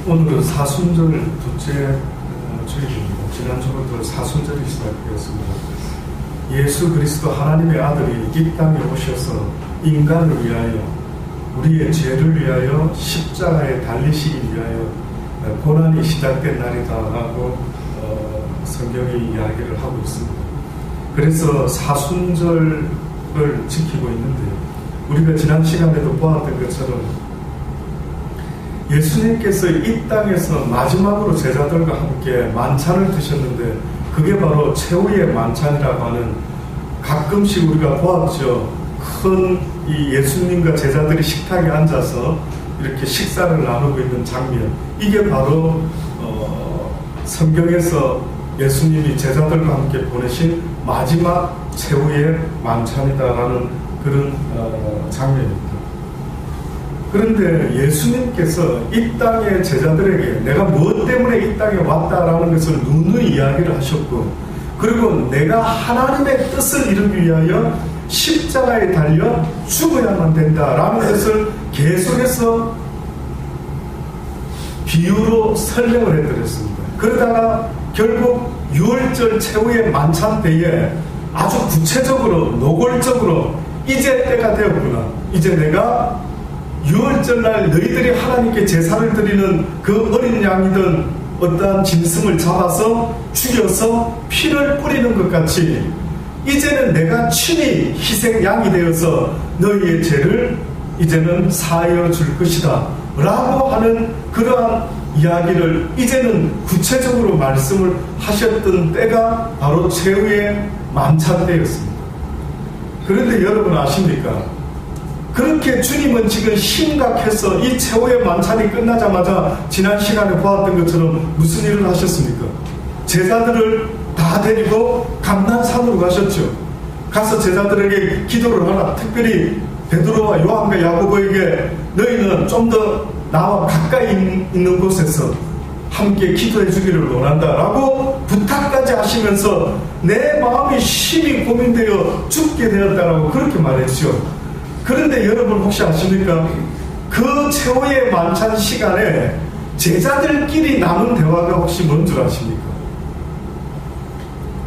오늘은 사순절 둘째 주일입니다. 지난주부터 사순절이 시작되었습니다. 예수 그리스도 하나님의 아들이 이 땅에 오셔서 인간을 위하여, 우리의 죄를 위하여 십자가에 달리시기 위하여 고난이 시작된 날이다 라고 성경이 이야기를 하고 있습니다. 그래서 사순절을 지키고 있는데요, 우리가 지난 시간에도 보았던 것처럼 예수님께서 이 땅에서 마지막으로 제자들과 함께 만찬을 드셨는데, 그게 바로 최후의 만찬이라고 하는, 가끔씩 우리가 보았죠. 큰 이 예수님과 제자들이 식탁에 앉아서 이렇게 식사를 나누고 있는 장면, 이게 바로 성경에서 예수님이 제자들과 함께 보내신 마지막 최후의 만찬이다라는 그런 장면입니다. 그런데 예수님께서 이 땅의 제자들에게 내가 무엇 때문에 이 땅에 왔다라는 것을 누누이 이야기를 하셨고, 그리고 내가 하나님의 뜻을 이루기 위하여 십자가에 달려 죽어야만 된다라는 것을 계속해서 비유로 설명을 해드렸습니다. 그러다가 결국 6월절 최후의 만찬 때에 아주 구체적으로 노골적으로 이제 때가 되었구나, 이제 내가 6월절날 너희들이 하나님께 제사를 드리는 그 어린 양이든 어떠한 짐승을 잡아서 죽여서 피를 뿌리는 것 같이 이제는 내가 친히 희생양이 되어서 너희의 죄를 이제는 사하여 줄 것이다 라고 하는 그러한 이야기를 이제는 구체적으로 말씀을 하셨던 때가 바로 최후의 만찬 때였습니다. 그런데 여러분 아십니까? 그렇게 주님은 지금 심각해서 이 최후의 만찬이 끝나자마자 지난 시간에 보았던 것처럼 무슨 일을 하셨습니까? 제자들을 다 데리고 감난산으로 가셨죠. 가서 제자들에게 기도를 하라. 특별히 베드로와 요한과 야고보에게 너희는 좀 더 나와 가까이 있는 곳에서 함께 기도해 주기를 원한다라고 부탁까지 하시면서 내 마음이 심히 고민되어 죽게 되었다라고 그렇게 말했죠. 그런데 여러분 혹시 아십니까? 그 최후의 만찬 시간에 제자들끼리 나눈 대화가 혹시 뭔 줄 아십니까?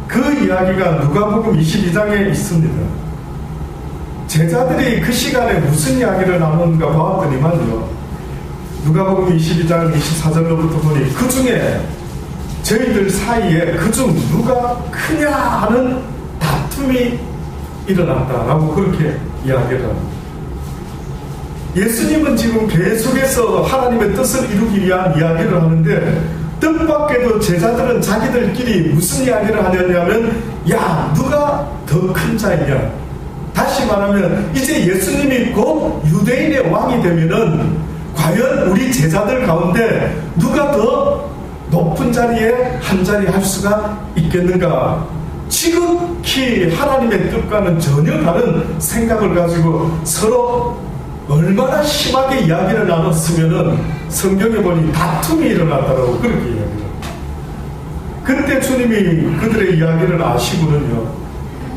그 이야기가 누가복음 22장에 있습니다. 제자들이 그 시간에 무슨 이야기를 나누는가 보았더니만요, 누가복음 22장 24절로부터 보니 그 중에 저희들 사이에 그중 누가 크냐 하는 다툼이 일어났다라고 그렇게 이야기를 합니다. 예수님은 지금 계속해서 하나님의 뜻을 이루기 위한 이야기를 하는데, 뜻밖에도 제자들은 자기들끼리 무슨 이야기를 하냐면, 야, 누가 더 큰 자이냐? 다시 말하면 이제 예수님이 곧 유대인의 왕이 되면은 과연 우리 제자들 가운데 누가 더 높은 자리에 한 자리 할 수가 있겠는가? 지극히 하나님의 뜻과는 전혀 다른 생각을 가지고 서로 얼마나 심하게 이야기를 나눴으면은 성경에 보니 다툼이 일어났다고 그렇게 이야기를 합니다. 그때 주님이 그들의 이야기를 아시고는요,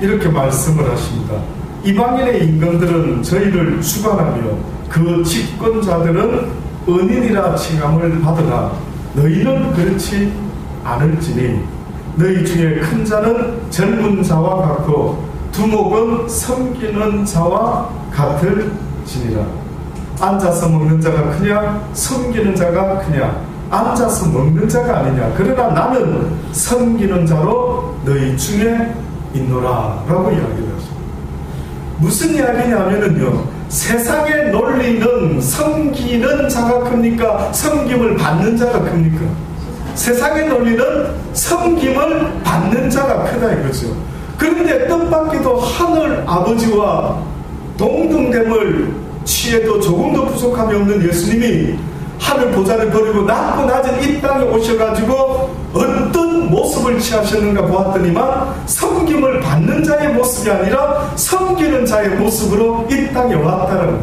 이렇게 말씀을 하십니다. 이방인의 임금들은 저희를 주관하며 그 집권자들은 은인이라 칭함을 받으나 너희는 그렇지 않을지니 너희 중에 큰 자는 젊은 자와 같고 두목은 섬기는 자와 같을지니라. 앉아서 먹는 자가 크냐 섬기는 자가 크냐? 앉아서 먹는 자가 아니냐? 그러나 나는 섬기는 자로 너희 중에 있노라 라고 이야기를 하십니다. 무슨 이야기냐면요, 세상의 논리는 섬기는 자가 큽니까? 섬김을 받는 자가 큽니까? 세상의 논리는 섬김을 받는 자가 크다 이거죠. 그런데 뜻밖에도 하늘 아버지와 동등됨을 취해도 조금도 부족함이 없는 예수님이 하늘 보좌를 버리고 낮고 낮은 이 땅에 오셔가지고 어떤 모습을 취하셨는가 보았더니만 섬김을 받는 자의 모습이 아니라 섬기는 자의 모습으로 이 땅에 왔다는,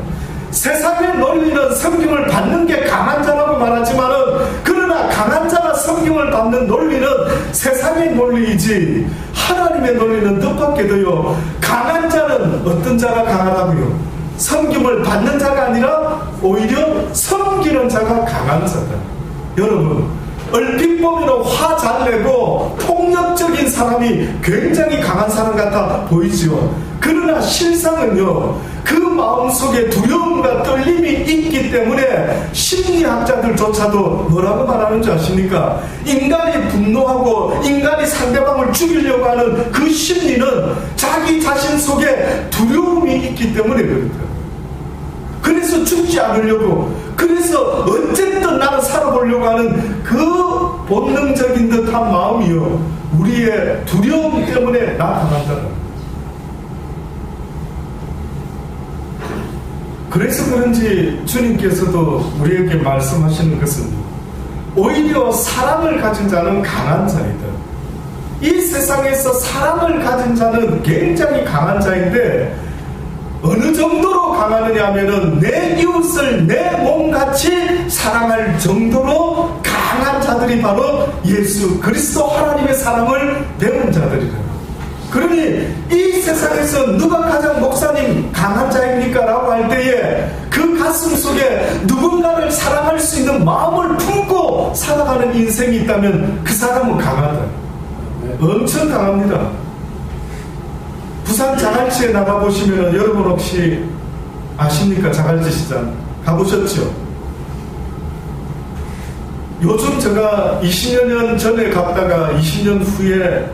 세상의 논리는 섬김을 받는 게 강한 자라고 말하지만은, 그러나 강한 자가 섬김을 받는 논리는 세상의 논리이지 하나님의 논리는 뜻밖에도요, 강한 자는 어떤 자가 강하다고요? 섬김을 받는 자가 아니라 오히려 섬기는 자가 강한 자다. 여러분, 얼핏 보면 화 잘 내고 폭력적인 사람이 굉장히 강한 사람 같아 보이죠. 그러나 실상은요, 그 마음속에 두려움과 떨림이 있기 때문에 심리학자들조차도 뭐라고 말하는 줄 아십니까? 인간이 분노하고 인간이 상대방을 죽이려고 하는 그 심리는 자기 자신 속에 두려움이 있기 때문에 그렇다. 그래서 죽지 않으려고, 그래서 어쨌든 나는 살아보려고 하는 그 본능적인 듯한 마음이요, 우리의 두려움 때문에 나타난다. 그래서 그런지 주님께서도 우리에게 말씀하시는 것은 오히려 사랑을 가진 자는 강한 자이다. 이 세상에서 사랑을 가진 자는 굉장히 강한 자인데, 어느 정도로 강하느냐 하면은 내 이웃을 내 몸같이 사랑할 정도로 강한 자들이 바로 예수 그리스도 하나님의 사랑을 배운 자들이라. 그러니 이 세상에서 누가 가장 목사님 강한 자입니까? 라고 할 때에 그 가슴 속에 누군가를 사랑할 수 있는 마음을 품고 살아가는 인생이 있다면 그 사람은 강하다. 엄청 강합니다. 부산 자갈치에 나가보시면 여러분 혹시 아십니까? 자갈치 시장 가보셨죠? 요즘 제가 20여 년 전에 갔다가 20년 후에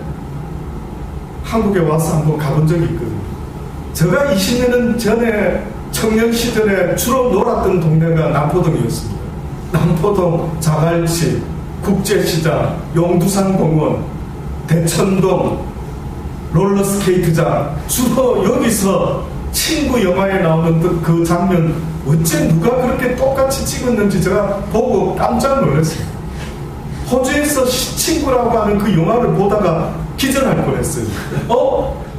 한국에 와서 한번 가본 적이 있거든요. 제가 20년 전에 청년 시절에 주로 놀았던 동네가 남포동이었습니다. 남포동, 자갈치, 국제시장, 용두산공원, 대천동, 롤러스케이트장, 주로 여기서 친구 영화에 나오는 그 장면 어째 누가 그렇게 똑같이 찍었는지 제가 보고 깜짝 놀랐어요. 호주에서 친구라고 하는 그 영화를 보다가 기절할 뻔했어요.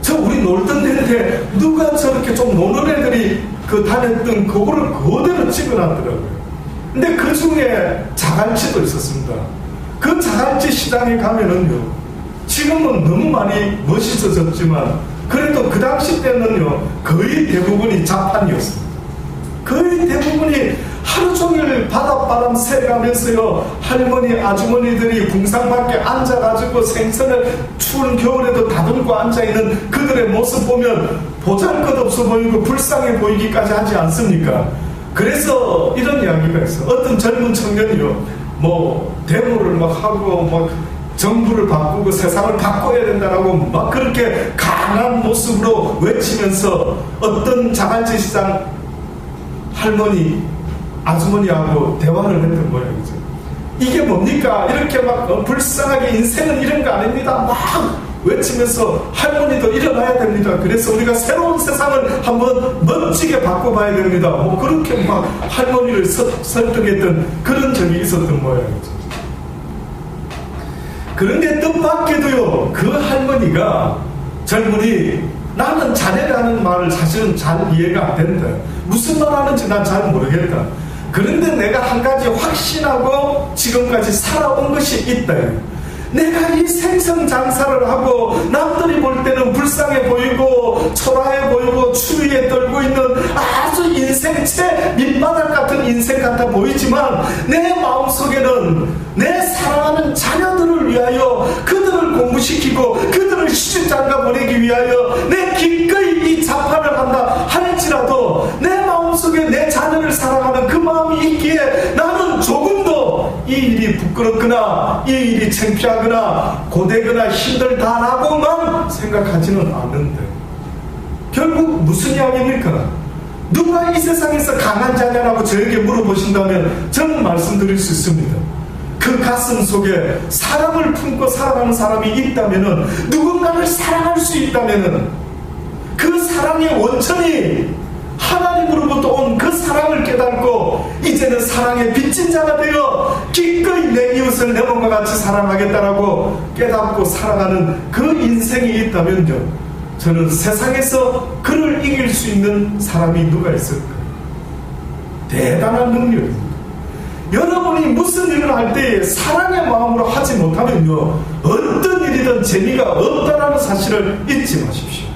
저 우리 놀던 데인데 누가 저렇게 좀 노는 애들이 그 다녔던 그거를 그대로 찍어놨더라고요. 근데 그 중에 자갈치도 있었습니다. 그 자갈치 시장에 가면은요, 지금은 너무 많이 멋있어졌지만 그래도 그 당시 때는요, 거의 대부분이 자판이었습니다. 거의 대부분이 하루 종일 바닷바람 쐬가면서요, 할머니 아주머니들이 궁상 밖에 앉아가지고 생선을 추운 겨울에도 다듬고 앉아있는 그들의 모습 보면 보잘것없어 보이고 불쌍해 보이기까지 하지 않습니까? 그래서 이런 이야기가 있어요. 어떤 젊은 청년이요, 데모를 막 하고 정부를 바꾸고 세상을 바꿔야 된다라고 막 그렇게 강한 모습으로 외치면서 어떤 자갈치 시장 할머니 아주머니하고 대화를 했던 모양이죠. 이게 뭡니까? 이렇게 막 불쌍하게 인생은 이런 거 아닙니다. 막 외치면서 할머니도 일어나야 됩니다. 그래서 우리가 새로운 세상을 한번 멋지게 바꿔봐야 됩니다. 그렇게 막 할머니를 설득했던 그런 적이 있었던 모양이죠. 그런데 뜻밖에도요, 그 할머니가 젊은이, 나는 자네라는 말을 사실은 잘 이해가 안 된다. 무슨 말 하는지 난 잘 모르겠다. 그런데 내가 한 가지 확신하고 지금까지 살아온 것이 있다. 내가 이 생선 장사를 하고 남들이 볼 때는 불쌍해 보이고 초라해 보이고 추위에 떨고 있는 아주 인생체 밑바닥 같은 인생 같아 보이지만 내 마음속에는 내 사랑하는 자녀들을 위하여 그들을 공부시키고 그들을 시집장가 보내기 위하여 내 기꺼이 이 자판을 한다 할지라도 내 마음속에 내 자녀를 사랑하는 그 마음이 있기에 나는 조금도 이 일이 부끄럽거나 이 일이 창피하거나 고되거나 힘들다라고만 생각하지는 않는데, 결국 무슨 이야기입니까? 누가 이 세상에서 강한 자냐라고 저에게 물어보신다면 저는 말씀드릴 수 있습니다. 그 가슴 속에 사랑을 품고 살아가는 사람이 있다면은, 누군가를 사랑할 수 있다면은 그 사랑의 원천이 하나님으로부터 온 그 사랑을 깨닫고 이제는 사랑의 빚진 자가 되어 기꺼이 내 이웃을 내 몸과 같이 사랑하겠다라고 깨닫고 살아가는 그 인생이 있다면요, 저는 세상에서 그를 이길 수 있는 사람이 누가 있을까? 대단한 능력입니다. 여러분이 무슨 일을 할 때 사랑의 마음으로 하지 못하면요, 어떤 일이든 재미가 없다라는 사실을 잊지 마십시오.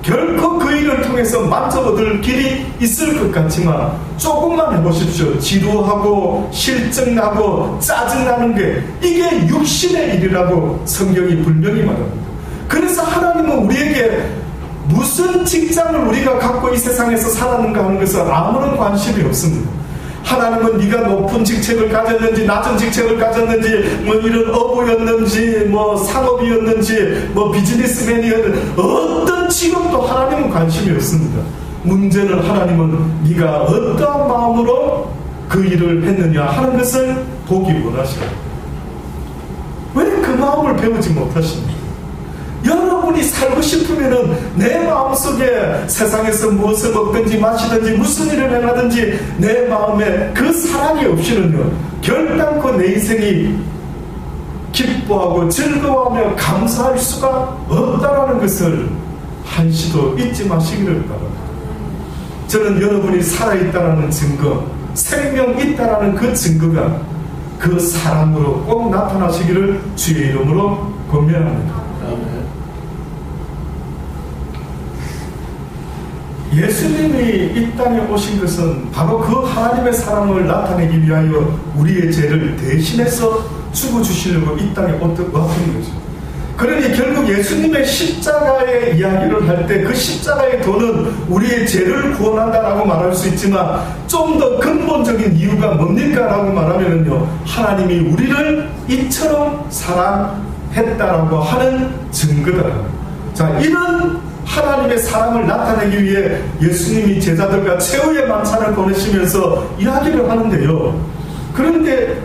결코 그 일을 통해서 만져 얻을 길이 있을 것 같지만 조금만 해보십시오. 지루하고 실증나고 짜증나는 게 이게 육신의 일이라고 성경이 분명히 말합니다. 그래서 하나님은 우리에게 무슨 직장을 우리가 갖고 이 세상에서 살았는가 하는 것은 아무런 관심이 없습니다. 하나님은 네가 높은 직책을 가졌는지 낮은 직책을 가졌는지 뭐 이런 어부였는지 뭐 상업이었는지 뭐 비즈니스맨이었는지 어떤 직업도 하나님은 관심이 없습니다. 문제는 하나님은 네가 어떠한 마음으로 그 일을 했느냐 하는 것을 보기 원하시고 왜 그 마음을 배우지 못하십니까? 여러분이 살고 싶으면은 내 마음속에 세상에서 무엇을 먹든지 마시든지 무슨 일을 행하든지 내 마음에 그 사랑이 없이는요 결단코 내 인생이 기뻐하고 즐거워하며 감사할 수가 없다라는 것을 한시도 잊지 마시기를 바랍니다. 저는 여러분이 살아있다라는 증거, 생명 있다라는 그 증거가 그 사랑으로 꼭 나타나시기를 주의 이름으로 권면합니다. 예수님이 이 땅에 오신 것은 바로 그 하나님의 사랑을 나타내기 위하여 우리의 죄를 대신해서 죽어주시려고 이 땅에 왔던 거죠. 그러니 결국 예수님의 십자가의 이야기를 할 때 그 십자가의 도는 우리의 죄를 구원한다라고 말할 수 있지만 좀 더 근본적인 이유가 뭡니까? 라고 말하면요 하나님이 우리를 이처럼 사랑했다라고 하는 증거다. 자, 이런 하나님의 사랑을 나타내기 위해 예수님이 제자들과 최후의 만찬을 보내시면서 이야기를 하는데요. 그런데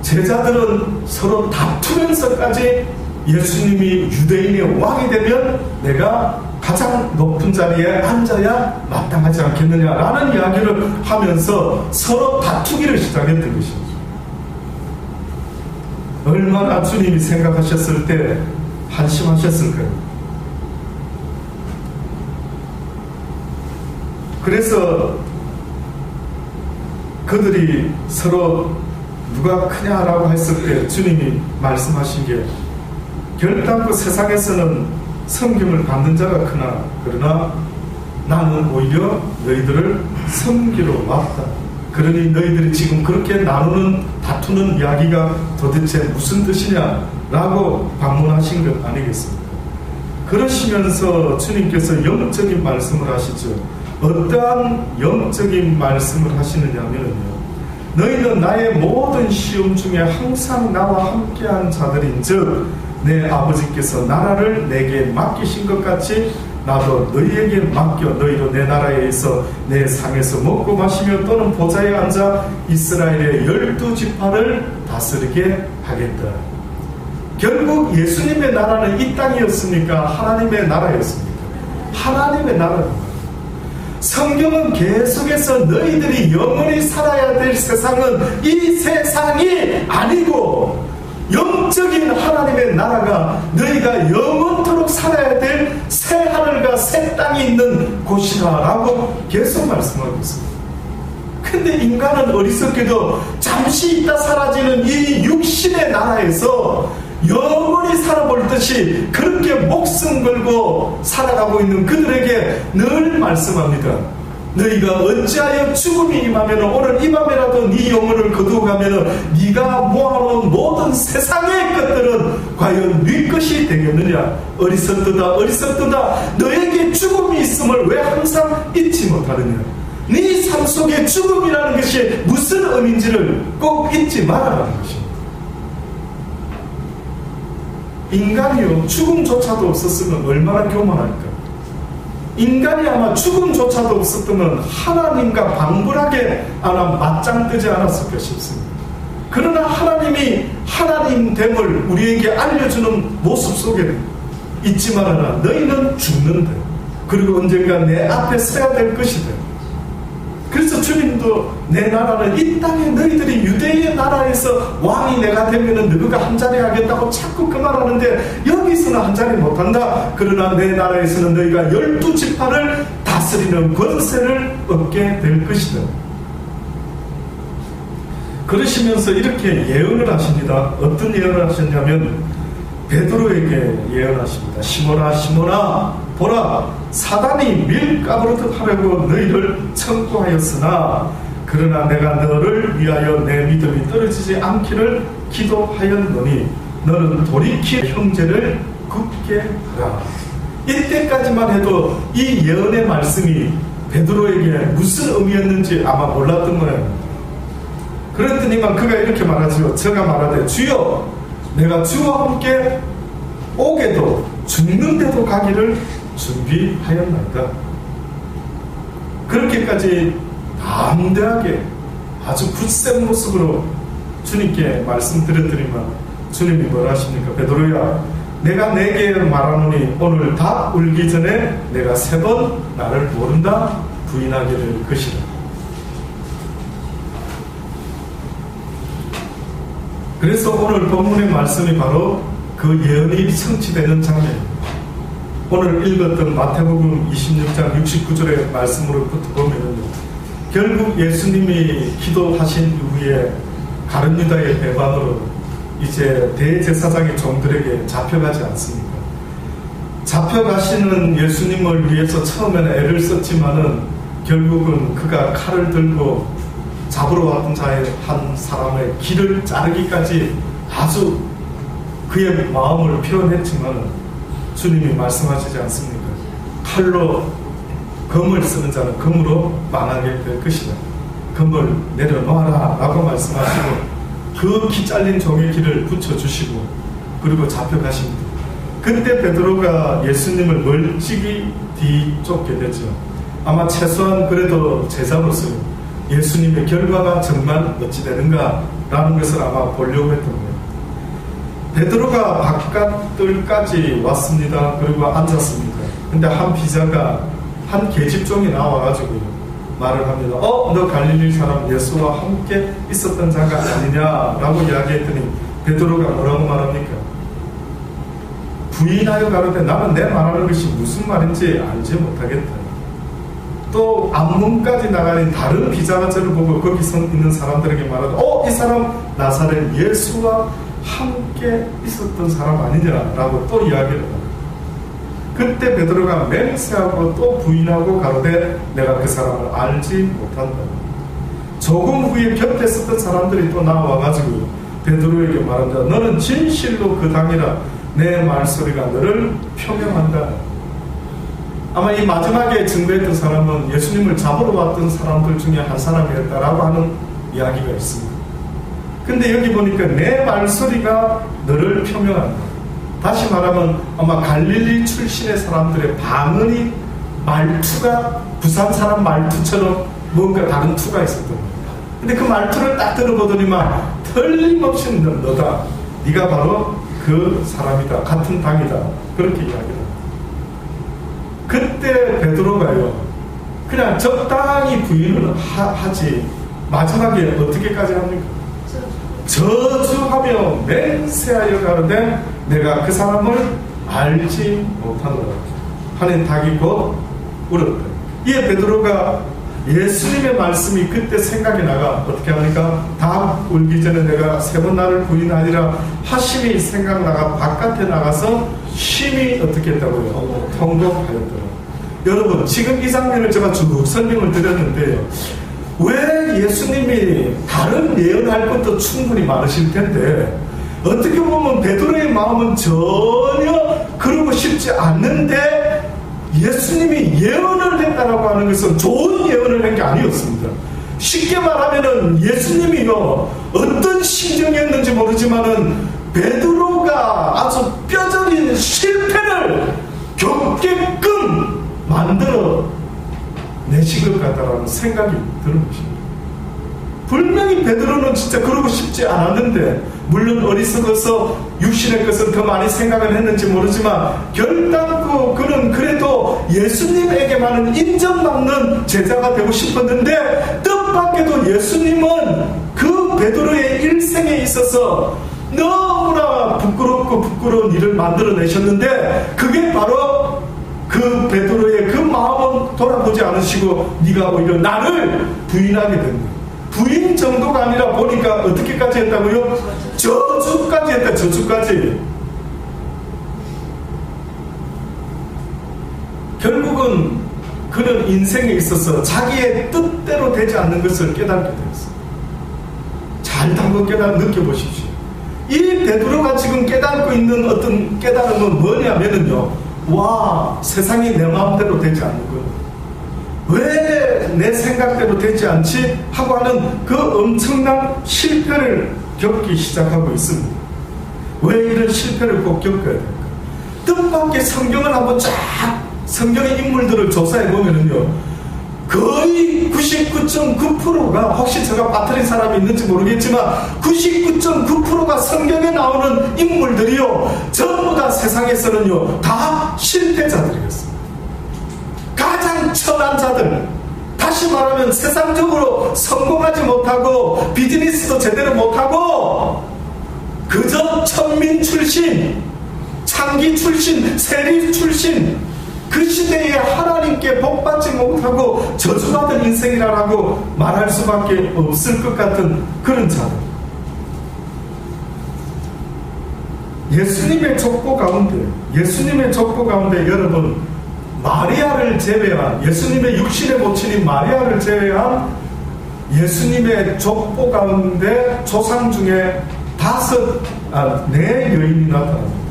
제자들은 서로 다투면서까지 예수님이 유대인의 왕이 되면 내가 가장 높은 자리에 앉아야 마땅하지 않겠느냐라는 이야기를 하면서 서로 다투기를 시작했던 것이죠. 얼마나 주님이 생각하셨을 때 한심하셨을까요? 그래서 그들이 서로 누가 크냐라고 했을 때 주님이 말씀하신 게 결단코 세상에서는 섬김을 받는 자가 크나 그러나 나는 오히려 너희들을 섬기러 왔다. 그러니 너희들이 지금 그렇게 나누는 다투는 이야기가 도대체 무슨 뜻이냐라고 반문하신 것 아니겠습니까? 그러시면서 주님께서 영적인 말씀을 하시죠. 어떠한 영적인 말씀을 하시느냐면요 너희는 나의 모든 시험 중에 항상 나와 함께한 자들인 즉 내 아버지께서 나라를 내게 맡기신 것 같이 나도 너희에게 맡겨 너희로 내 나라에 있어 내 상에서 먹고 마시며 또는 보좌에 앉아 이스라엘의 12지파를 다스리게 하겠다. 결국 예수님의 나라는 이 땅이었습니까? 하나님의 나라였습니까? 하나님의 나라입니다. 성경은 계속해서 너희들이 영원히 살아야 될 세상은 이 세상이 아니고 영적인 하나님의 나라가 너희가 영원토록 살아야 될 새 하늘과 새 땅이 있는 곳이다 라고 계속 말씀하고 있습니다. 근데 인간은 어리석게도 잠시 있다 사라지는 이 육신의 나라에서 영원히 살아볼 듯이 그렇게 목숨 걸고 살아가고 있는 그들에게 늘 말씀합니다. 너희가 어찌하여 죽음이 임하면 오늘 이 밤에라도 네 영혼을 거두어가면 네가 모아놓은 모든 세상의 것들은 과연 네 것이 되겠느냐. 어리석도다 어리석도다 너에게 죽음이 있음을 왜 항상 잊지 못하느냐. 네 삶 속에 죽음이라는 것이 무슨 의미인지를 꼭 잊지 말아라는 것입니다. 인간이요 죽음조차도 없었으면 얼마나 교만할까. 인간이 아마 죽음조차도 없었다면 하나님과 방불하게 아마 맞짱 뜨지 않았을까 싶습니다. 그러나 하나님이 하나님됨을 우리에게 알려주는 모습 속에는 잊지 말아라. 너희는 죽는다. 그리고 언젠가 내 앞에 서야 될 것이다. 그래서 주님도 내 나라는 이 땅에 너희들이 유대의 나라에서 왕이 내가 되면은 너희가 한자리 하겠다고 자꾸 그 말하는데 여기서는 한자리 못한다. 그러나 내 나라에서는 너희가 12지파를 다스리는 권세를 얻게 될 것이다. 그러시면서 이렇게 예언을 하십니다. 어떤 예언을 하셨냐면 베드로에게 예언하십니다. 시몬아 시몬아 보라 사단이 밀가부르듯 하려고 너희를 청구하였으나 그러나 내가 너를 위하여 내 믿음이 떨어지지 않기를 기도하였노니 너는 돌이킬 형제를 굳게 하라. 이때까지만 해도 이 예언의 말씀이 베드로에게 무슨 의미였는지 아마 몰랐던 거예요. 그랬더니만 그가 이렇게 말하죠. 저가 말하되 주여 내가 주와 함께 오게도 죽는데도 가기를 준비하였나이다. 그렇게까지 담대하게 아주 굳센 모습으로 주님께 말씀드렸더니만 주님이 뭐라 하십니까? 베드로야 내가 내게 말하노니 오늘 다 울기 전에 내가 3번 나를 모른다 부인하게 될 것이다. 그래서 오늘 본문의 말씀이 바로 그 예언이 성취되는 장면입니다. 오늘 읽었던 마태복음 26장 69절의 말씀으로부터 보면 결국 예수님이 기도하신 이후에 가룟 유다의 배반으로 이제 대제사장의 종들에게 잡혀가지 않습니까? 잡혀가시는 예수님을 위해서 처음에는 애를 썼지만은 결국은 그가 칼을 들고 잡으러 왔던 자의 한 사람의 길을 자르기까지 아주 그의 마음을 표현했지만 주님이 말씀하시지 않습니까? 칼로 검을 쓰는 자는 검으로 망하게 될 것이다. 검을 내려놓아라 라고 말씀하시고 그 기 잘린 종의 길을 붙여주시고 그리고 잡혀가십니다. 그때 베드로가 예수님을 멀찍이 뒤쫓게 되죠. 아마 최소한 그래도 제자로서 예수님의 결과가 정말 어찌 되는가 라는 것을 아마 보려고 했던 거예요. 베드로가 바깥들까지 왔습니다. 그리고 앉았습니다. 근데 한 비자가 한 계집종이 나와가지고 말을 합니다. 너 갈릴리 사람 예수와 함께 있었던 자가 아니냐라고 이야기했더니 베드로가 뭐라고 말합니까? 부인하여 가로되 나는 내 말하는 것이 무슨 말인지 알지 못하겠다. 또 앞문까지 나가는 다른 비자가 저를 보고 거기 서 있는 사람들에게 말하되 이 사람 나사렛 예수와 함께 있었던 사람 아니냐라고 또 이야기를 합니다. 그때 베드로가 맹세하고 또 부인하고 가로되 내가 그 사람을 알지 못한다. 조금 후에 곁에 있었던 사람들이 또 나와가지고 베드로에게 말한다. 너는 진실로 그 당이라 내 말소리가 너를 표명한다. 아마 이 마지막에 증거했던 사람은 예수님을 잡으러 왔던 사람들 중에 한 사람이었다라고 하는 이야기가 있습니다. 근데 여기 보니까 내 말소리가 너를 표명한다. 다시 말하면 아마 갈릴리 출신의 사람들의 방언이 말투가 부산 사람 말투처럼 뭔가 다른 투가 있었던 겁니다. 근데 그 말투를 딱 들어보더니만 틀림없이 너다. 네가 바로 그 사람이다. 같은 당이다. 그렇게 이야기를 합니다. 그때 베드로가요 그냥 적당히 부인을 하지 마지막에 어떻게까지 합니까? 저주하며 맹세하여 가로되 내가 그 사람을 알지 못하노라 하는 닭이 곧 울었다. 이에 베드로가 예수님의 말씀이 그때 생각이 나가 어떻게 합니까? 닭 울기 전에 내가 3번 나를 부인하리라 하심이 생각나가 바깥에 나가서 심히 어떻게 했다고요? 통곡하였더라. 여러분 지금 이 장면을 제가 쭉 설명을 드렸는데요. 왜 예수님이 다른 예언할 것도 충분히 많으실 텐데 어떻게 보면 베드로의 마음은 전혀 그러고 싶지 않는데 예수님이 예언을 했다라고 하는 것은 좋은 예언을 한 게 아니었습니다. 쉽게 말하면은 예수님이요 어떤 심정이었는지 모르지만은 베드로가 아주 뼈저린 실패를 겪게끔 만들어 내실 것 같다라는 생각이 드는 것입니다. 분명히 베드로는 진짜 그러고 싶지 않았는데 물론 어리석어서 육신의 것은 더 많이 생각을 했는지 모르지만 결단코 그는 그래도 예수님에게만은 인정받는 제자가 되고 싶었는데 뜻밖에도 예수님은 그 베드로의 일생에 있어서 너무나 부끄럽고 부끄러운 일을 만들어내셨는데 그게 바로 그 베드로의 그 마음은 돌아보지 않으시고 네가 오히려 나를 부인하게 된다. 부인 정도가 아니라 보니까 어떻게까지 했다고요? 저주까지 했다. 저주까지. 결국은 그는 인생에 있어서 자기의 뜻대로 되지 않는 것을 깨닫게 되었어요. 잘 한번 느껴보십시오. 이 베드로가 지금 깨닫고 있는 어떤 깨달음은 뭐냐면요, 와, 세상이 내 마음대로 되지 않는구나, 왜 내 생각대로 되지 않지? 하고 하는 그 엄청난 실패를 겪기 시작하고 있습니다. 왜 이런 실패를 꼭 겪어야 될까? 뜻밖의 성경을 한번 쫙, 성경의 인물들을 조사해 보면은요, 거의 99.9%가, 혹시 제가 빠뜨린 사람이 있는지 모르겠지만 99.9%가 성경에 나오는 인물들이요, 전부 다 세상에서는요 다 실패자들이었습니다. 가장 천한 자들, 다시 말하면 세상적으로 성공하지 못하고 비즈니스도 제대로 못하고 그저 천민 출신, 창기 출신, 세리 출신, 그 시대에 하나님께 복받지 못하고 저주받은 인생이라고 말할 수밖에 없을 것 같은 그런 자들. 예수님의 족보 가운데 여러분, 마리아를 제외한, 예수님의 육신의 모친인 마리아를 제외한 예수님의 족보 가운데 조상 중에 4 여인이 나타납니다.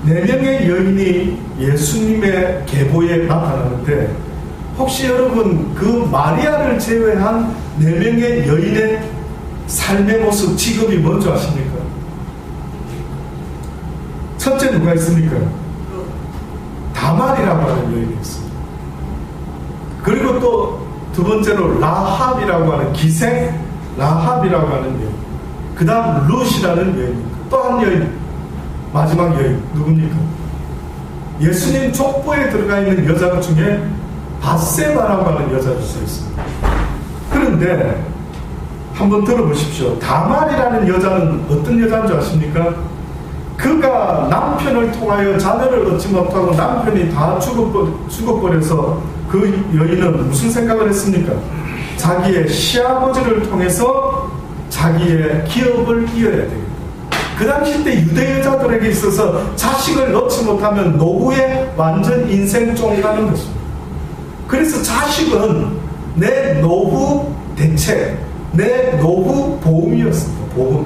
4명의 여인이 예수님의 계보에 나타나는데, 혹시 여러분 그 마리아를 제외한 4명의 여인의 삶의 모습, 직업이 뭔지 아십니까? 첫째 누가 있습니까? 다말이라고 하는 여인이 있습니다. 그리고 또 두 번째로 라합이라고 하는 기생, 라합이라고 하는 여인, 그 다음 룻이라는 여인, 또 한 여인, 마지막 여인 누굽니까? 예수님 족보에 들어가 있는 여자 중에 밧세바라고 하는 여자가 있습니다. 그런데 한번 들어보십시오. 다말이라는 여자는 어떤 여자인 줄 아십니까? 그가 남편을 통하여 자녀를 얻지 못하고 남편이 다 죽어버려서 그 여인은 무슨 생각을 했습니까? 자기의 시아버지를 통해서 자기의 기업을 이어야 되겠다. 그 당시 때 유대 여자들에게 있어서 자식을 낳지 못하면 노후에 완전 인생 쫑가는 것입니다. 그래서 자식은 내 노후 대책, 내 노후 보험이었습니다. 보험.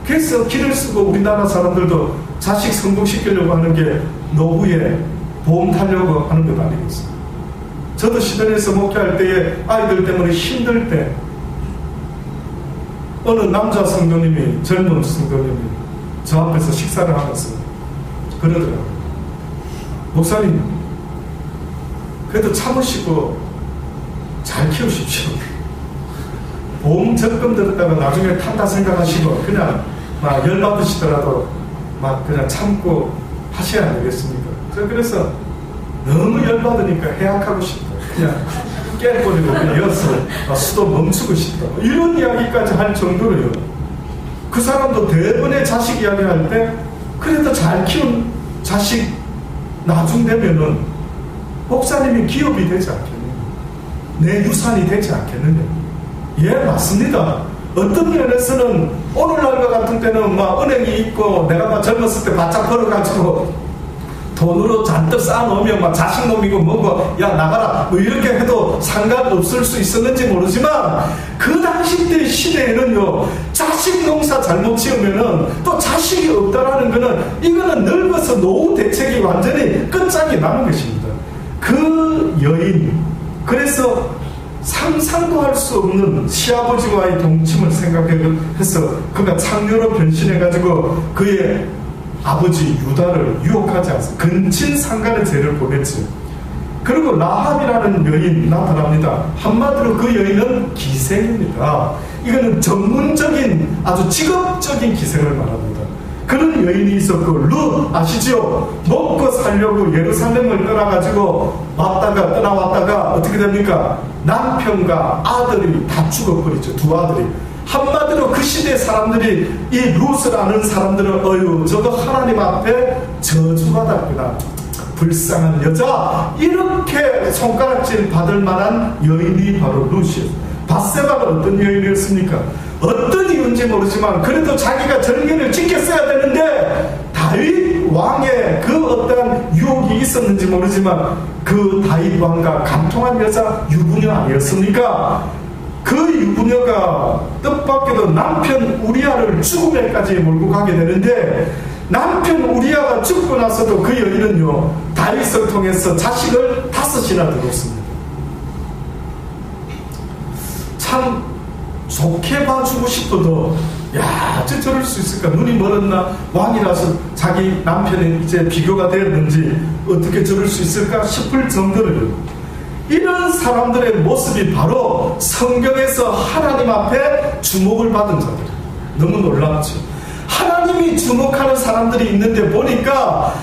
그래서 길을 쓰고 우리나라 사람들도 자식 성공시키려고 하는 게 노후에 보험 타려고 하는 것 아니겠습니까? 저도 시드니에서 목회할 때에 아이들 때문에 힘들 때 어느 남자 성도님이, 젊은 성도님이 저 앞에서 식사를 하면서 그러더라고요. 목사님, 그래도 참으시고 잘 키우십시오. 보험 적금 들었다가 나중에 탄다 생각하시고 그냥 막 열받으시더라도 막 그냥 참고 하셔야 되겠습니까? 그래서 너무 열받으니까 해약하고 싶다, 그냥 깨버리고 그냥 이어서 수도 멈추고 싶다, 이런 이야기까지 할 정도로요. 그 사람도 대부분의 자식 이야기할 때 그래도 잘 키운 자식 나중 되면은 목사님이 기업이 되지 않겠느냐, 내 유산이 되지 않겠느냐. 예, 맞습니다. 어떤 면에서는 오늘날과 같은 때는 막 은행이 있고 내가 막 젊었을 때 바짝 벌어가지고 돈으로 잔뜩 쌓아놓으면 막 자식 놈이고 뭐고 야 나가라 뭐 이렇게 해도 상관없을 수 있었는지 모르지만, 그 당시 때 시대에는요, 자식 농사 잘못 지으면은 또 자식이 없다라는 거는 이거는 늙어서 노후 대책이 완전히 끝장이 나는 것입니다. 그 여인, 그래서 상상도 할 수 없는 시아버지와의 동침을 생각해서 그가 창녀로 변신해가지고 그의 아버지 유다를 유혹하지 않습니다. 근친상간의 죄를 보냈죠. 그리고 라합이라는 여인 나타납니다. 한마디로 그 여인은 기생입니다. 이거는 전문적인 아주 직업적인 기생을 말합니다. 그런 여인이 있었고, 룻 아시죠? 먹고 살려고 예루살렘을 떠나가지고 떠나왔다가 어떻게 됩니까? 남편과 아들이 다 죽어버리죠. 2 아들이. 한마디로 그 시대 사람들이 이 룻을 아는 사람들은 어휴, 저거 하나님 앞에 저주받았구나, 불쌍한 여자, 이렇게 손가락질 받을 만한 여인이 바로 룻이었어요. 밧세바가 어떤 여인이었습니까? 어떤 이유인지 모르지만 그래도 자기가 절개를 지켰어야 되는데 다 다윗 왕의 그 어떠한 유혹이 있었는지 모르지만 그 다윗 왕과 간통한 여자 유부녀 아니었습니까? 그 유부녀가 뜻밖에도 남편 우리아를 죽음에까지 몰고 가게 되는데, 남편 우리아가 죽고 나서도 그 여인은요 다윗을 통해서 자식을 5이나 들었습니다. 참 좋게 봐주고 싶어도 어째 저럴 수 있을까? 눈이 멀었나? 왕이라서 자기 남편이 이제 비교가 되었는지 어떻게 저럴 수 있을까 싶을 정도로, 이런 사람들의 모습이 바로 성경에서 하나님 앞에 주목을 받은 자들. 너무 놀랍죠. 하나님이 주목하는 사람들이 있는데 보니까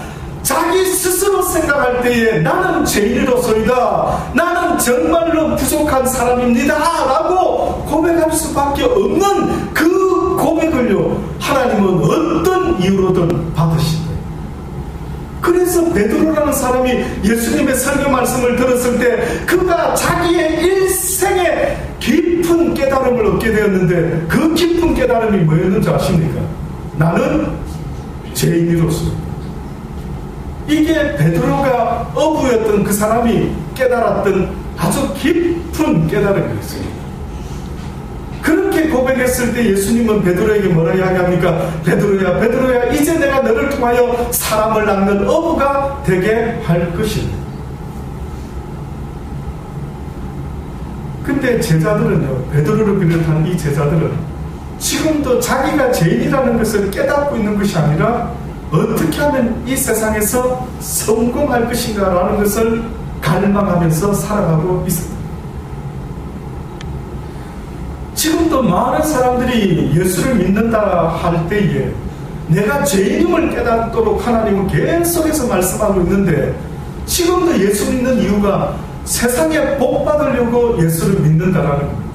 자기 스스로 생각할 때에 나는 죄인으로서이다, 나는 정말로 부족한 사람입니다 라고 고백할 수밖에 없는 그 고백을요 하나님은 어떤 이유로든 받으신다. 그래서 베드로라는 사람이 예수님의 설교 말씀을 들었을 때 그가 자기의 일생에 깊은 깨달음을 얻게 되었는데, 그 깊은 깨달음이 뭐였는지 아십니까? 나는 죄인으로서. 이게 베드로가 어부였던 그 사람이 깨달았던 아주 깊은 깨달음이었습니다. 그렇게 고백했을 때 예수님은 베드로에게 뭐라 이야기합니까? 베드로야, 베드로야, 이제 내가 너를 통하여 사람을 낳는 어부가 되게 할 것이다. 근데 제자들은요, 베드로를 비롯한 이 제자들은 지금도 자기가 죄인이라는 것을 깨닫고 있는 것이 아니라 어떻게 하면 이 세상에서 성공할 것인가 라는 것을 갈망하면서 살아가고 있습니다. 지금도 많은 사람들이 예수를 믿는다 할 때에 내가 죄인임을 깨닫도록 하나님은 계속해서 말씀하고 있는데, 지금도 예수 믿는 이유가 세상에 복 받으려고 예수를 믿는다라는 겁니다.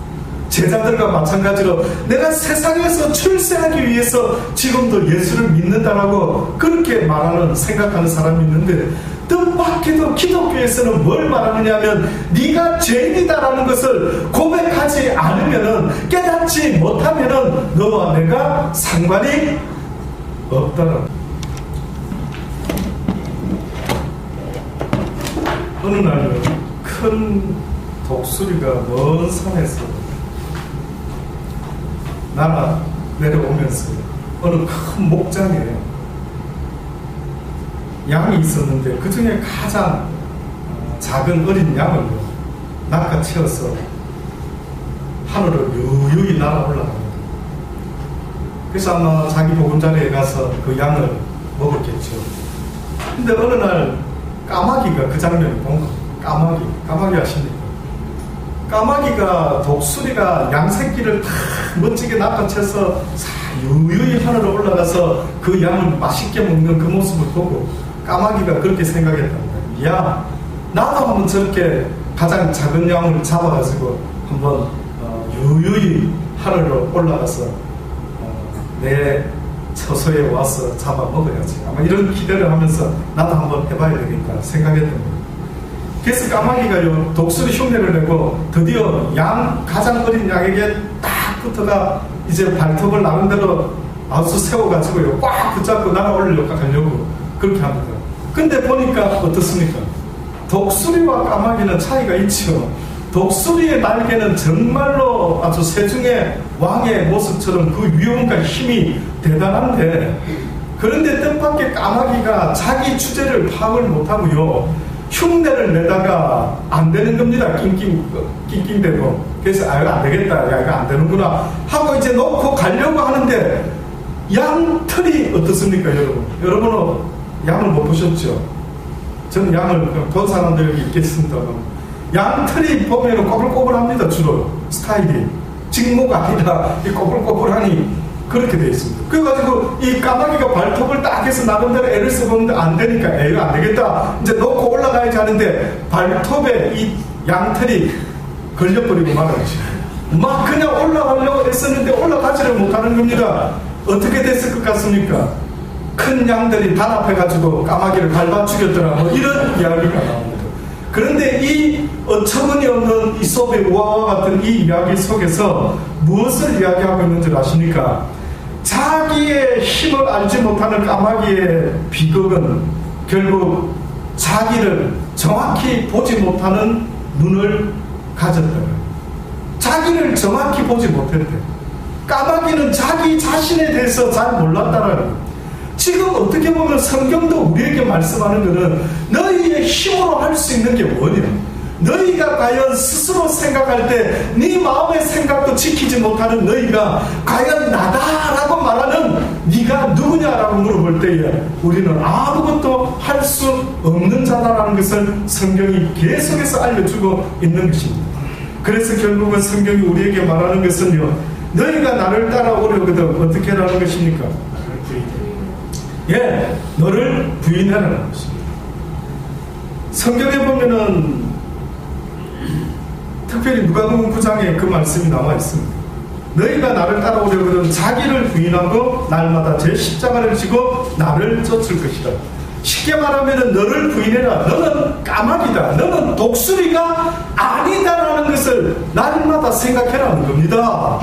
제자들과 마찬가지로 내가 세상에서 출세하기 위해서 지금도 예수를 믿는다라고 그렇게 말하는, 생각하는 사람이 있는데, 뜻밖에도 기독교에서는 뭘 말하느냐 하면 네가 죄인이다라는 것을 고백하지 않으면은, 깨닫지 못하면은 너와 내가 상관이 없다라는. 어느 날 큰 독수리가 먼 산에서 날아 내려오면서 어느 큰 목장에 양이 있었는데 그 중에 가장 작은 어린 양을 낚아채어서 하늘로 유유히 날아올라갑니다. 그래서 아마 자기 보금자리에 가서 그 양을 먹었겠죠. 근데 어느 날 까마귀가 그 장면을 본 겁니다. 까마귀 아십니까? 까마귀가 독수리가 양 새끼를 다 멋지게 낚아채서 유유히 하늘로 올라가서 그 양을 맛있게 먹는 그 모습을 보고 까마귀가 그렇게 생각했답니다. 야, 나도 한번 저렇게 가장 작은 양을 잡아가지고 한번 유유히 하늘로 올라가서 내 처소에 와서 잡아 먹어야지. 아마 이런 기대를 하면서 나도 한번 해봐야 되겠다 생각했던 거예요. 그래서 까마귀가요 독수리 흉내를 내고 드디어 가장 어린 양에게 딱 붙어가 이제 발톱을 나름대로 아주 세워가지고요 꽉 붙잡고 날아올리려고 하려고 그렇게 합니다. 근데 보니까 어떻습니까? 독수리와 까마귀는 차이가 있죠. 독수리의 날개는 정말로 아주 세중의 왕의 모습처럼 그 위엄과 힘이 대단한데, 그런데 뜻밖의 까마귀가 자기 주제를 파악을 못하고요 흉내를 내다가 안 되는 겁니다. 낑낑대고. 그래서 이거 안 되겠다, 야 이거 안 되는구나 하고 이제 놓고 가려고 하는데, 양털이 어떻습니까? 여러분은 양을 못 보셨죠? 저는 양을 본 사람들이 있겠습니다. 양털이 보면 꼬불꼬불합니다. 주로 스타일이 직모가 아니라 꼬불꼬불하니 그렇게 되어 있습니다. 그래가지고 이 까마귀가 발톱을 딱 해서 나름대로 애를 써보는데 안 되니까 이거 안 되겠다 이제 놓고 올라가야지 하는데, 발톱에 이 양털이 걸려버리고 말았지. 막 그냥 올라가려고 했었는데 올라가지를 못하는 겁니다. 어떻게 됐을 것 같습니까? 큰 양들이 단합해가지고 까마귀를 밟아 죽였더라, 뭐 이런 이야기가 나옵니다. 그런데 이 어처구니 없는 이솝의 우화와 같은 이 이야기 속에서 무엇을 이야기하고 있는지 아십니까? 자기의 힘을 알지 못하는 까마귀의 비극은 결국 자기를 정확히 보지 못하는 눈을 가졌다. 자기를 정확히 보지 못했대. 까마귀는 자기 자신에 대해서 잘 몰랐다라는 거예요. 지금 어떻게 보면 성경도 우리에게 말씀하는 것은 너희의 힘으로 할 수 있는 게 뭐냐? 너희가 과연 스스로 생각할 때 네 마음의 생각도 지키지 못하는 너희가 과연 나다라고 말하는 네가 누구냐라고 물어볼 때에 우리는 아무것도 할 수 없는 자다라는 것을 성경이 계속해서 알려주고 있는 것입니다. 그래서 결국은 성경이 우리에게 말하는 것은요, 너희가 나를 따라오려거든 어떻게 하라는 것입니까? 예, 너를 부인하라는 것입니다. 성경에 보면은 특별히 누가복음 9장에 그 말씀이 나와 있습니다. 너희가 나를 따라오려거든 자기를 부인하고 날마다 제 십자가를 지고 나를 쫓을 것이다. 쉽게 말하면 너를 부인해라. 너는 까마귀다. 너는 독수리가 아니다라는 것을 날마다 생각해라는 겁니다.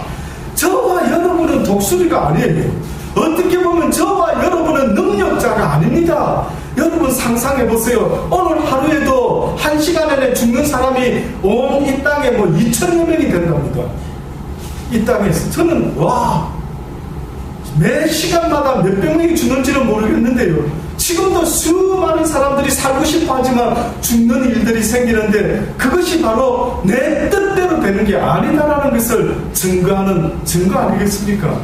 저와 여러분은 독수리가 아니에요. 어떻게 보면 저와 여러분은 능력자가 아닙니다. 여러분 상상해보세요. 오늘 하루에도 1시간 안에 죽는 사람이 온 이 땅에 2천여 명이 된답니다. 이 땅에서. 저는 매 시간마다 몇백 명이 죽는지는 모르겠는데요, 지금도 수많은 사람들이 살고 싶어 하지만 죽는 일들이 생기는데 그것이 바로 내 뜻대로 되는 게 아니다라는 것을 증거하는 증거 아니겠습니까?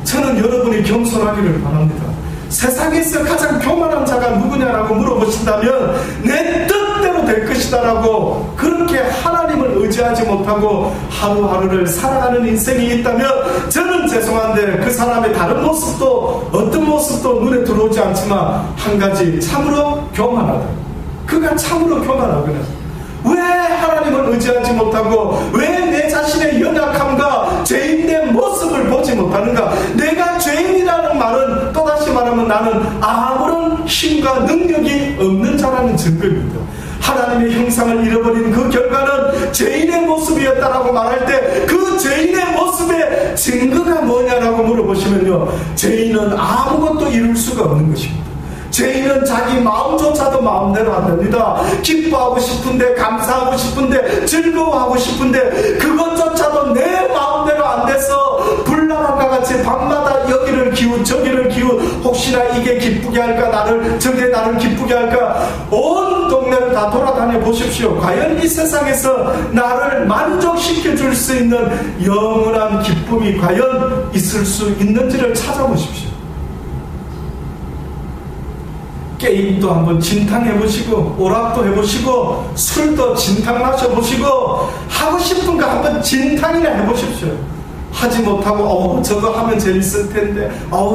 저는 여러분이 겸손하기를 바랍니다. 세상에서 가장 교만한 자가 누구냐라고 물어보신다면 내 뜻대로 될 것이다라고 그렇게 하나님을 의지하지 못하고 하루하루를 살아가는 인생이 있다면 저는 죄송한데 그 사람의 다른 모습도 어떤 모습도 눈에 들어오지 않지만 한 가지, 참으로 교만하다. 그가 참으로 교만하거든. 왜 하나님을 의지하지 못하고 왜 내 자신의 연약함과 죄인의 모습을 보지 못하는가? 내가 죄인이라는 말은 또다시 말하면 나는 아무런 힘과 능력이 없는 자라는 증거입니다. 하나님의 형상을 잃어버린 그 결과는 죄인의 모습이었다라고 말할 때 그 죄인의 모습의 증거가 뭐냐라고 물어보시면요, 죄인은 아무것도 이룰 수가 없는 것입니다. 죄인은 자기 마음조차도 마음대로 안 됩니다. 기뻐하고 싶은데, 감사하고 싶은데, 즐거워하고 싶은데 그것조차도 내 마음대로 안 돼서 불나방과 같이 밤마다 여기를 기웃 저기를 기웃, 혹시나 이게 기쁘게 할까, 저게 나를 기쁘게 할까, 온 동네를 다 돌아다녀 보십시오. 과연 이 세상에서 나를 만족시켜 줄 수 있는 영원한 기쁨이 과연 있을 수 있는지를 찾아보십시오. 게임도 한번 진탕 해보시고, 오락도 해보시고, 술도 진탕 마셔보시고, 하고 싶은 거 한번 진탕이나 해보십시오. 하지 못하고 저거 하면 재밌을 텐데,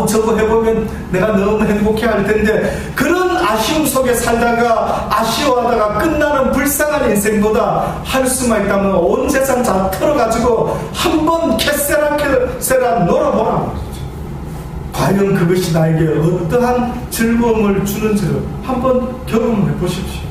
저거 해보면 내가 너무 행복해 할 텐데, 그런 아쉬움 속에 살다가 아쉬워하다가 끝나는 불쌍한 인생보다 할 수만 있다면 온 세상 다 털어가지고 한번 캐세라 놀아보라. 과연 그것이 나에게 어떠한 즐거움을 주는지를 한번 경험해 보십시오.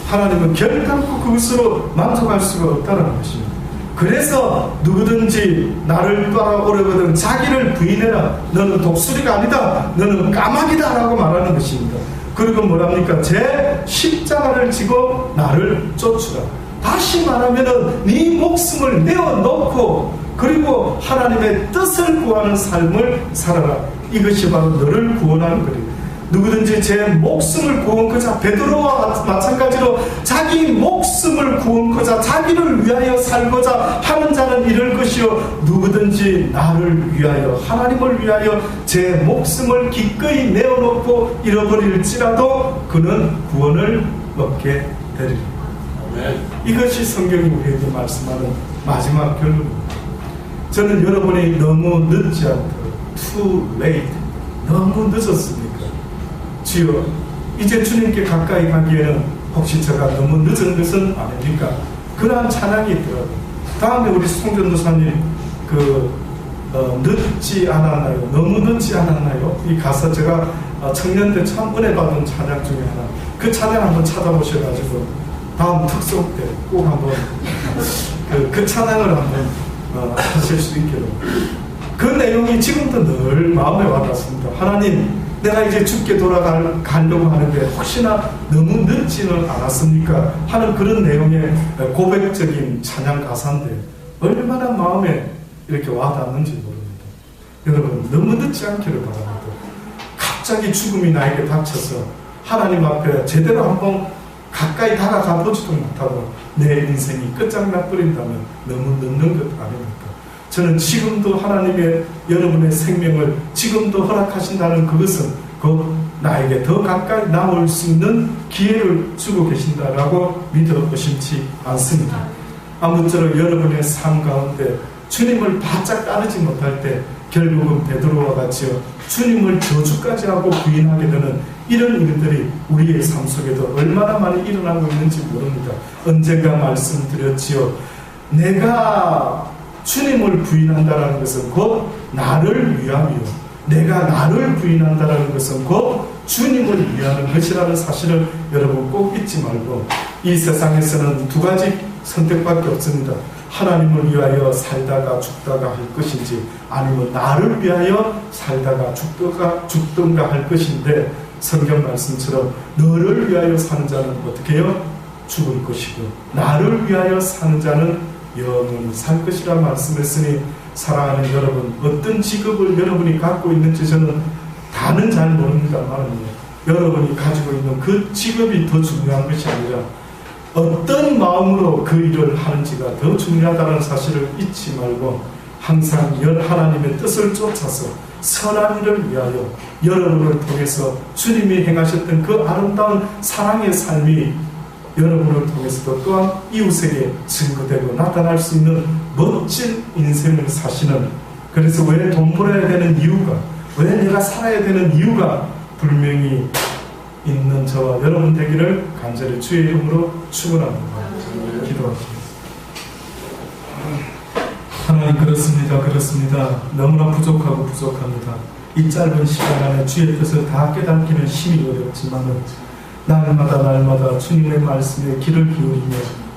하나님은 결단코 그것으로 만족할 수가 없다는 것입니다. 그래서 누구든지 나를 따라오려거든 자기를 부인해라. 너는 독수리가 아니다. 너는 까마귀다 라고 말하는 것입니다. 그리고 뭐랍니까? 제 십자가를 지고 나를 쫓으라. 다시 말하면은 네 목숨을 내어놓고 그리고 하나님의 뜻을 구하는 삶을 살아라. 이것이 바로 너를 구원하는 거예요. 누구든지 제 목숨을 구원코자, 베드로와 마찬가지로 자기 목숨을 구원코자 자기를 위하여 살고자 하는 자는 이럴 것이요, 누구든지 나를 위하여, 하나님을 위하여 제 목숨을 기꺼이 내어놓고 잃어버릴지라도 그는 구원을 얻게 되리라. 이것이 성경이 우리에게 말씀하는 마지막 결론입니다. 저는 여러분이 너무 늦지 않도록, too late, 너무 늦었습니까? 주여, 이제 주님께 가까이 가기에는 혹시 제가 너무 늦은 것은 아닙니까? 그러한 찬양이 있더라고요. 다음에 우리 송전도사님 늦지 않았나요? 너무 늦지 않았나요? 이 가사 제가 청년 때 참 은혜 받은 찬양 중에 하나, 그 찬양 한번 찾아보셔가지고 다음 특송 때 꼭 한번 그 찬양을 한번 하실 수 있기를. 그 내용이 지금도 늘 마음에 와닿습니다. 하나님, 내가 이제 죽게 돌아가려고 하는데 혹시나 너무 늦지는 않았습니까? 하는 그런 내용의 고백적인 찬양 가사인데 얼마나 마음에 이렇게 와닿는지 모릅니다. 여러분, 너무 늦지 않기를 바랍니다. 갑자기 죽음이 나에게 닥쳐서 하나님 앞에 제대로 한번 가까이 다가가 보지도 못하고 내 인생이 끝장나 버린다면 너무 늦는 것 아닙니까? 저는 지금도 하나님의 여러분의 생명을 지금도 허락하신다는 그것은 곧 나에게 더 가까이 나올 수 있는 기회를 주고 계신다라고 믿어 의심치 않습니다. 아무쪼록 여러분의 삶 가운데 주님을 바짝 따르지 못할 때 결국은 베드로와 같이 주님을 저주까지 하고 부인하게 되는 이런 일들이 우리의 삶 속에도 얼마나 많이 일어나고 있는지 모릅니다. 언젠가 말씀드렸지요. 내가 주님을 부인한다는 것은 곧 나를 위함이요, 내가 나를 부인한다는 것은 곧 주님을 위하는 것이라는 사실을 여러분 꼭 잊지 말고, 이 세상에서는 두 가지 선택밖에 없습니다. 하나님을 위하여 살다가 죽다가 할 것인지, 아니면 나를 위하여 살다가 죽든가 할 것인데, 성경 말씀처럼 너를 위하여 사는 자는 어떻게 해요? 죽을 것이고 나를 위하여 사는 자는 영원히 살 것이라 말씀했으니, 사랑하는 여러분, 어떤 직업을 여러분이 갖고 있는지 저는 다는 잘 모릅니다만 여러분이 가지고 있는 그 직업이 더 중요한 것이 아니라 어떤 마음으로 그 일을 하는지가 더 중요하다는 사실을 잊지 말고, 항상 하나님의 뜻을 쫓아서 선한 일을 위하여 여러분을 통해서 주님이 행하셨던 그 아름다운 사랑의 삶이 여러분을 통해서도 또한 이웃에게 증거되고 나타날 수 있는 멋진 인생을 사시는, 그래서 왜 돈 벌어야 되는 이유가, 왜 내가 살아야 되는 이유가 분명히 있는 저와 여러분 되기를 간절히 주의 이름으로 축원합니다. 기도합니다. 하나님, 그렇습니다. 너무나 부족합니다. 이 짧은 시간 안에 주의 뜻을 다 깨닫기는 힘이 어렵지만은 날마다 주님의 말씀에 귀를 기울이며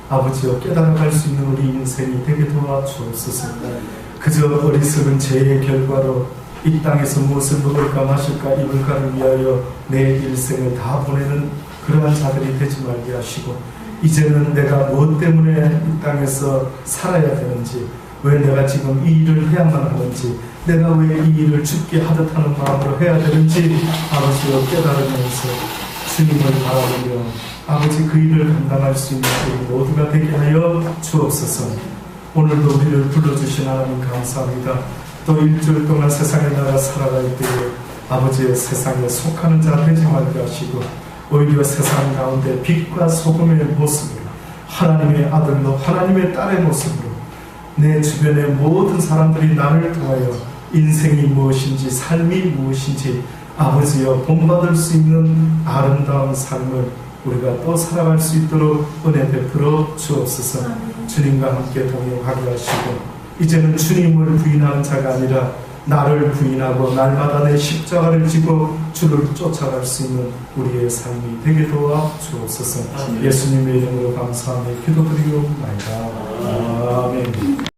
아버지여 깨달아갈 수 있는 우리 인생이 되게 도와주옵소서. 그저 어리석은 죄의 결과로 이 땅에서 무엇을 먹을까 마실까 입을까를 위하여 내 일생을 다 보내는 그러한 자들이 되지 말게 하시고, 이제는 내가 무엇 때문에 이 땅에서 살아야 되는지, 왜 내가 지금 이 일을 해야만 하는지, 내가 왜 이 일을 죽게 하듯 하는 마음으로 해야 되는지 아버지여 깨달으면서 주님을 바라보며 아버지 그 일을 감당할 수 있는 우리 모두가 되게 하여 주옵소서. 오늘도 우리를 불러주신 하나님 감사합니다. 또 일주일 동안 세상에 나가 살아갈 때에 아버지의 세상에 속하는 자 되지 말게 하시고, 오히려 세상 가운데 빛과 소금의 모습으로, 하나님의 아들로 하나님의 딸의 모습으로 내 주변의 모든 사람들이 나를 통하여 인생이 무엇인지 삶이 무엇인지 아버지여 본받을 수 있는 아름다운 삶을 우리가 또 살아갈 수 있도록 은혜 베풀어 주옵소서. 주님과 함께 동행하게 하시고, 이제는 주님을 부인하는 자가 아니라 나를 부인하고 날마다 내 십자가를 지고 주를 쫓아갈 수 있는 우리의 삶이 되게 도와 주옵소서. 예수님의 이름으로 감사하며 기도드리옵나이다. 아멘.